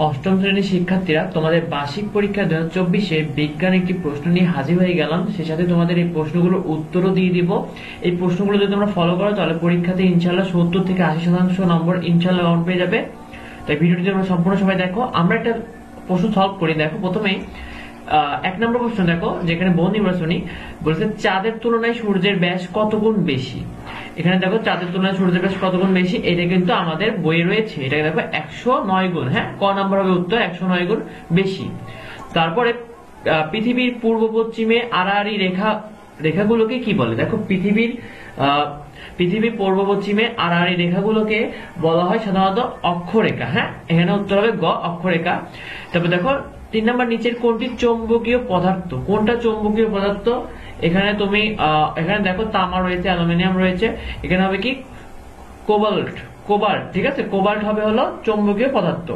অষ্টম শ্রেণীর শিক্ষার্থীরা, তোমাদের বার্ষিক পরীক্ষা 2024-এ বিজ্ঞান একটি প্রশ্ন নিয়ে হাজির হয়ে গেলাম। সে সাথে তোমাদের এই প্রশ্নগুলোর উত্তরও দিয়ে দিব। এই প্রশ্নগুলো যদি তোমরা ফলো করো তাহলে পরীক্ষাতে ইনশাআল্লাহ 70 থেকে 80% নম্বর ইনশাআল্লাহ কাউন্ট পেয়ে যাবে। তাই ভিডিওটি তোমরা সম্পূর্ণ সময় দেখো। আমরা একটা প্রশ্ন সলভ করি। দেখো, প্রথমেই 1 নম্বর প্রশ্ন দেখো, যেখানে বহু নির্বাচনী বলেছে চাঁদের তুলনায় সূর্যের ব্যাস কত গুণ বেশি। এখানে দেখো চাঁদের তুলনায় সূর্যের ব্যাস কত গুণ বেশি, এটা কিন্তু আমাদের বইয়ে রয়েছে। এটাকে দেখো 109 গুণ। হ্যাঁ, ক নাম্বার হবে উত্তর, 109 গুণ বেশি। তারপরে পৃথিবীর পূর্ব পশ্চিমে আড়াআড়ি রেখাগুলোকে কি বলে। দেখো, পৃথিবীর পূর্ব পশ্চিমে আড়াআড়ি রেখাগুলোকে বলা হয় সাধারণত অক্ষরেখা। হ্যাঁ, এখানে উত্তর হবে গ, অক্ষরেখা। তারপর দেখো 3 নম্বর, নিচের কোনটি চৌম্বকীয় পদার্থ। কোনটা চৌম্বকীয় পদার্থ? এখানে তুমি এখানে দেখো তামা রয়েছে, অ্যালুমিনিয়াম রয়েছে, এখানে হবে কি কোবাল্ট। ঠিক আছে, কোবাল্ট হবে হলো চৌম্বকীয় পদার্থ।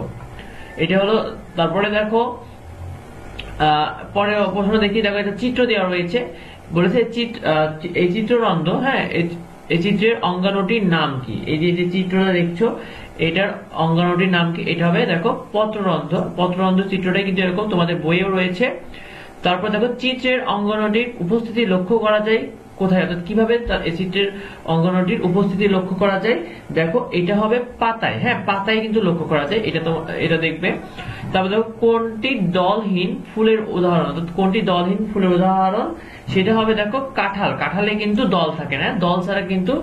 এটা হলো। তারপরে দেখো পরে প্রশ্ন দেখি। দেখো, এটা চিত্র দেওয়া রয়েছে, বলেছে এই চিত্ররন্ধ্র। হ্যাঁ, এই চিত্রের অঙ্গাণুটির নাম কি। এই যে চিত্রটা দেখছো, এটার অঙ্গাণুটির নাম কি? এটা হবে দেখো পত্ররন্ধ্র চিত্রটাই কিন্তু এরকম, তোমাদের বইয়েও রয়েছে। তারপর দেখো, চিত্রের অঙ্গাণুটির উপস্থিতি লক্ষ্য করা যায় কোথায়, অর্থাৎ কিভাবে এই চিত্রের অঙ্গাণুটির উপস্থিতি লক্ষ্য করা যায়। দেখো, এটা হবে পাতায়। হ্যাঁ, পাতায় কিন্তু লক্ষ্য করা যায়। এটা দেখবে। তারপর দেখো, কোনটি দলহীন ফুলের উদাহরণ, অর্থাৎ কোনটি দলহীন ফুলের উদাহরণ, সেটা হবে দেখো কাঁঠালে কিন্তু দল থাকে না, দল ছাড়া কিন্তু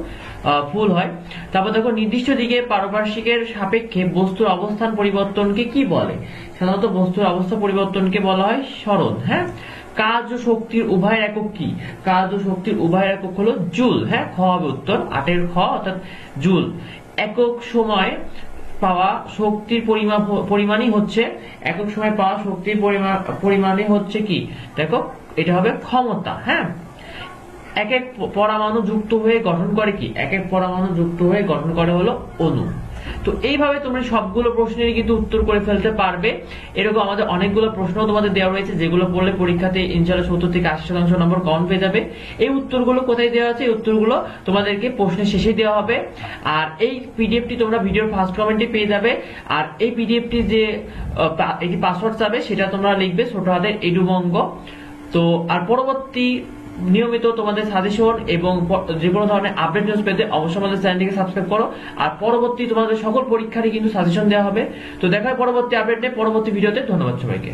ফুল হয়। তারপর দেখো, নির্দিষ্ট দিকে পারপার্শ্বিকের সাপেক্ষে বস্তুর অবস্থান পরিবর্তনকে কি বলে। সাধারণত বস্তুর অবস্থা পরিবর্তনকে বলা হয় সরণ। হ্যাঁ, কাজ ও শক্তির উভয়ের একক কি। কাজ ও শক্তির উভয়ের একক হলো জুল। হ্যাঁ, খ হবে উত্তর, 8-এর খ, অর্থাৎ জুল। একক সময় পাওয়া শক্তির পরিমাণই হচ্ছে পরিমাণই হচ্ছে কি। দেখো, এটা হবে ক্ষমতা। হ্যাঁ, এক এক পরমাণু যুক্ত হয়ে গঠন করে কি। এক এক পরমাণু যুক্ত হয়ে গঠন করে হলো অণু। তো এইভাবে তোমরা সবগুলো প্রশ্নের কিন্তু উত্তর করে ফেলতে পারবে। এরকম আমাদের অনেকগুলো প্রশ্ন তোমাদের দেওয়া রয়েছে, যেগুলো পড়লে পরীক্ষাতে ইনশাআল্লাহ 70 থেকে 80% নম্বর কাউন্ট পেয়ে যাবে। এই উত্তরগুলো কোথায় দেওয়া আছে? এই উত্তরগুলো তোমাদেরকে প্রশ্নের শেষে দেওয়া হবে। আর এই পিডিএফটি তোমরা ভিডিওর ফার্স্ট কমেন্টে পেয়ে যাবে। আর এই পিডিএফটি যে এটি পাসওয়ার্ড যাবে, সেটা তোমরা লিখবে ছোট হাতের এডুবঙ্গ। তো আর পরবর্তী নিয়মিত তোমাদের সাজেশন এবং যে কোনো ধরনের আপডেট নিউজ পেতে অবশ্যই আমাদের চ্যানেলটিকে সাবস্ক্রাইব করো। আর পরবর্তী তোমাদের সকল পরীক্ষারই কিন্তু সাজেশন দেওয়া হবে। তো দেখা হয় পরবর্তী আপডেটে, পরবর্তী ভিডিওতে। ধন্যবাদ সবাইকে।